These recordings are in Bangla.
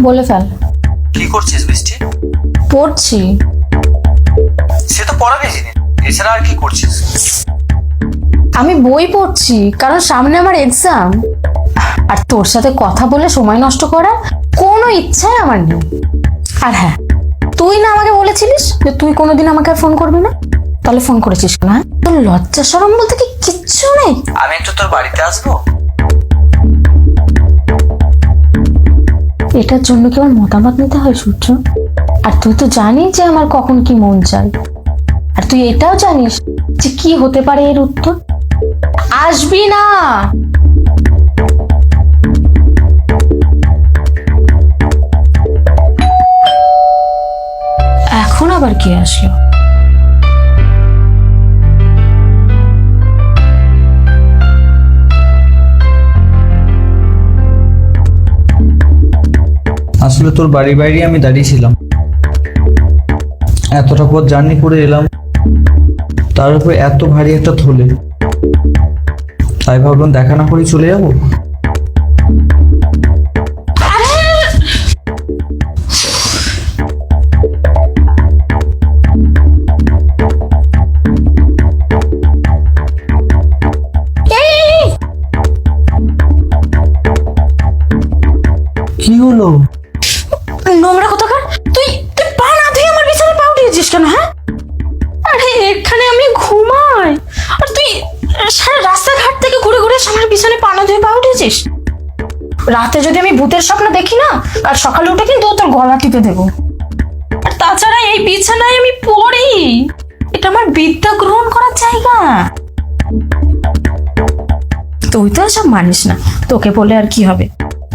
বলে ফেল। কি করছিস বৃষ্টি? পড়ছি। সে তো পড়াবে জিনিস, এছাড়া আর কি করছিস? আমি বই পড়ছি, কারণ সামনে আমার এক্সাম। আর তোর সাথে কথা বলে সময় নষ্ট করার কোনো ইচ্ছাই আমার নেই। আর হ্যাঁ, তুই না আমাকে বলেছিলিস যে তুই কোনোদিন আমাকে আর ফোন করবি না? তাহলে ফোন করেছিস না? তোর লজ্জা শরম বলতে কি কিচ্ছু নেই? আমি একটু তোর বাড়িতে আসবো। এটার জন্য কি আমার মতামত নিতে হয় সূর্য? আর তুই তো জানিস যে আমার কখন কি মন চাই। আর তুই এটাও জানিস যে কি হতে পারে এর উত্তর। আসবি না? এখন আবার কে আসলো? আসলে তোর বাড়ির বাইরে আমি দাঁড়িয়েছিলাম, এতটা পথ জার্নি করে এলাম, তার উপর এত ভারী একটা থলে, তাই ভাবলাম দেখা না করে চলে যাবো। কি হলো? নোংরা কোথাকার! তুই তুই পা না ধুয়ে আমার বিছানায় পা উঠিয়েছিস কেন? হ্যাঁ, আরে এখানে আমি ঘুমাই, আর তুই সারা রাস্তাঘাট থেকে ঘুরে ঘুরে আমার বিছানায় পা না ধুয়ে পা উঠিয়েছিস। রাতে যদি আমি ভূতের স্বপ্ন দেখি না, আর সকালে উঠে কিন্তু তোর গলা টিপে দেবো। আর তাছাড়া এই বিছানায় আমি পড়ি, এটা আমার বিদ্যা গ্রহণ করার জায়গা। তুই তো সব মানিস না, তোকে বলে আর কি হবে?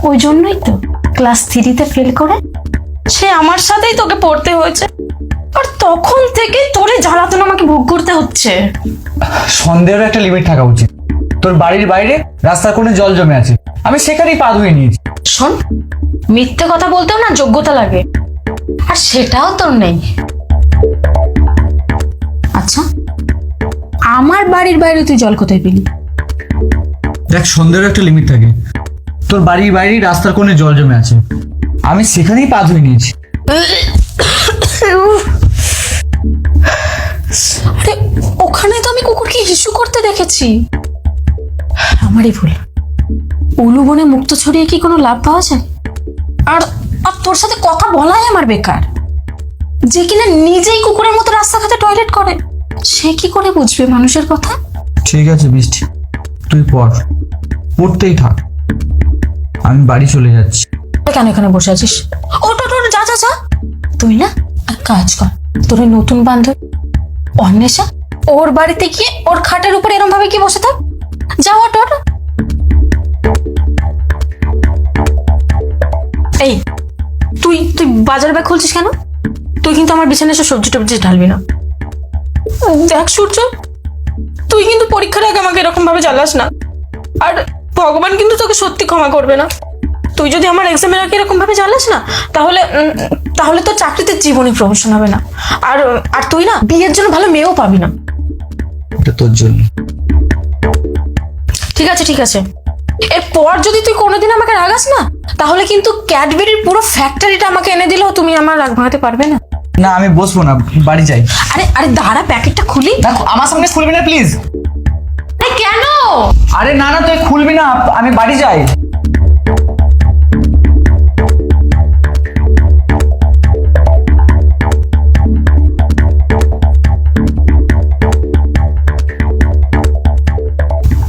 ওই জন্যই তো ক্লাস 3-তে ফেল করে সে আমার সাথেই তোকে পড়তে হয়েছে, আর তখন থেকে তোরে জ্বালাতন আমাকে ভোগ করতে হচ্ছে। সন্দেহের একটা লিমিট থাকা উচিত। তোর বাড়ির বাইরে রাস্তার কোণে জল জমে আছে, আমি সেখানেই পা ধুয়ে নিয়েছি। শোন, মিথ্যে কথা বলতেও না যোগ্যতা লাগে, আর সেটাও তোর নেই। আচ্ছা, আমার বাড়ির বাইরে তুই জল কোথায় পেলি? দেখ, সন্দেহের একটা লিমিট থাকে। তোর বাড়ির বাইরেই রাস্তার কোণে জল জমে আছে, আমি সেখানেই পা ধুয়ে নিয়েছি। আরে ওখানে তো আমি কুকুরকে হিসু করতে দেখেছি। আমারই ভুল। উলু বনে মুক্ত ছড়িয়ে কি কোনো লাভ পাওয়া যায়? আর আর তোর সাথে কথা বলাই আমার বেকার। যে কিনা নিজেই কুকুরের মতো রাস্তাঘাটে টয়লেট করে, সে কি করে বুঝবে মানুষের কথা? ঠিক আছে বৃষ্টি, তুই পড়তেই থাক, আমি বাড়ি চলে যাচ্ছি। কেন এখানে বসে আছিস? ওটা যা যা যা। তুই না এক কাজ কর, তোর ওই নতুন বান্ধবী অন্বেষা, ওর বাড়িতে গিয়ে ওর খাটের উপর এরম ভাবে কি বসে থাক। যাও, ওটা। এই তুই তুই বাজার ব্যাগ খুলছিস কেন? তুই কিন্তু আমার বিছানায় এসে সবজি টবজি ঢালবি না। দেখ সূর্য, তুই কিন্তু পরীক্ষার আগে আমাকে এরকম ভাবে জ্বালাস না, আর ভগবান কিন্তু তোকে সত্যি ক্ষমা করবে না। তুই যদি আমার এক্সামের আগে এরকম ভাবে জ্বালাস না, তাহলে তাহলে তোর চাকরিতে জীবনে প্রমোশন হবে না, আর আর তুই না বিয়ের জন্য ভালো মেয়েও পাবি না। এটা তোর জন্য। ঠিক আছে ঠিক আছে, এরপর যদি তুই কোনোদিন আমাকে রাগাস না, তাহলে কিন্তু ক্যাডবেরির পুরো ফ্যাক্টরিটা আমাকে এনে দিলেও তুমি আমার রাগ ভাঙাতে পারবে না। না, আমি বসবো না, বাড়ি যাই। আরে আরে দাঁড়া, প্যাকেটটা খুলি। দেখো, আমার সামনে খুলবি না প্লিজ। আরে কেন? আরে না না, তুই খুলবি না, আমি বাড়ি যাই।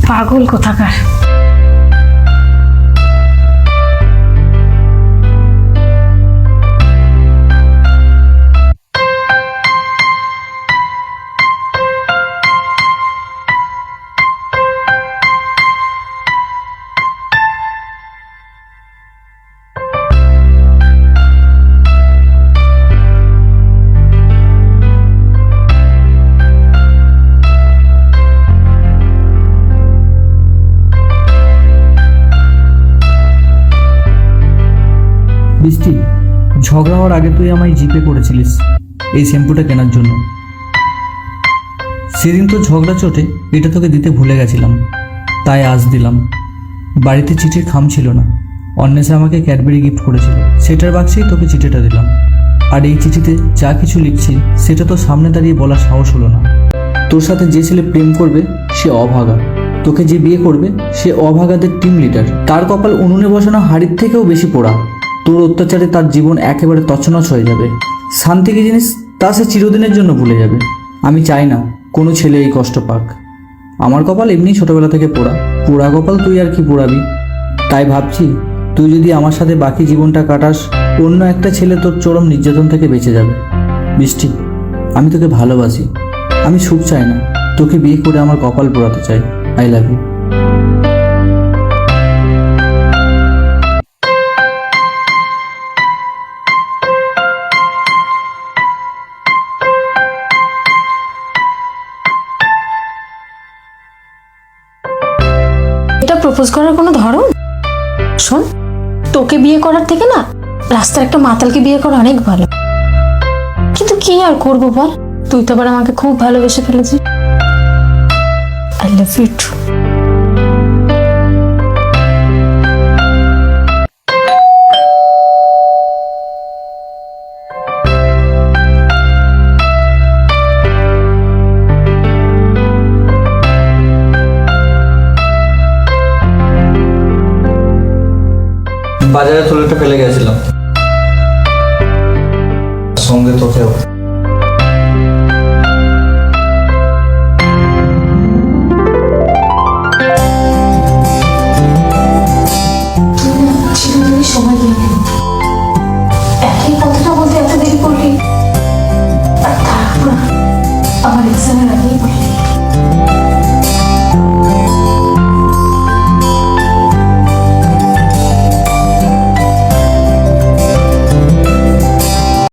পাগল কোথাকার। বৃষ্টি, ঝগড়া হওয়ার আগে তুই আমায় জিপে করেছিলিস এই শ্যাম্পুটা কেনার জন্য। সেদিন তো ঝগড়া চোটে এটা তোকে দিতে ভুলে গেছিলাম, তাই আজ দিলাম। বাড়িতে চিঠির খাম ছিল না, অন্বেষা আমাকে ক্যাডবেরি গিফট করেছিল, সেটার বাক্সেই তোকে চিঠিটা দিলাম। আর এই চিঠিতে যা কিছু লিখছি সেটা তো সামনে দাঁড়িয়ে বলার সাহস হলো না। তোর সাথে যে ছেলে প্রেম করবে সে অভাগা, তোকে যে বিয়ে করবে সে অভাগাদের টিম লিডার। তার কপাল উনুনে বসানো হাড়ির থেকেও বেশি পোড়া। তোর অত্যাচারে তার জীবন একেবারে তছনছ হয়ে যাবে। শান্তি কি জিনিস তা সে চিরদিনের জন্য ভুলে যাবে। আমি চাই না কোনো ছেলে এই কষ্ট পাক। আমার কপাল এমনি ছোটবেলা থেকে পোড়া, পোড়া কপাল তুই আর কি পোড়াবি। তাই ভাবছি তুই যদি আমার সাথে বাকি জীবনটা কাটাস, অন্য একটা ছেলে তোর চরম নির্যাতন থেকে বেঁচে যাবে। বৃষ্টি, আমি তোকে ভালোবাসি, আমি সুখ চাই না, তোকে বিয়ে করে আমার কপাল পোড়াতে চাই। I love you. এটা প্রপোজ করার কোনো ধরন? শোন, তোকে বিয়ে করার থেকে না রাস্তার একটা মাতালকে বিয়ে করা অনেক ভালো। কিন্তু কি আর করবো বল, তুই তো আবার আমাকে খুব ভালোবেসে ফেলেছিস। I love you too. বাজারে থলেটা ফেলে গেছিলাম, সঙ্গে তোকেও। সময় দিয়ে দিন, একই কথাটা বলতে এত দেরি করলি, আর তারপর আমার এক্সামের আগেই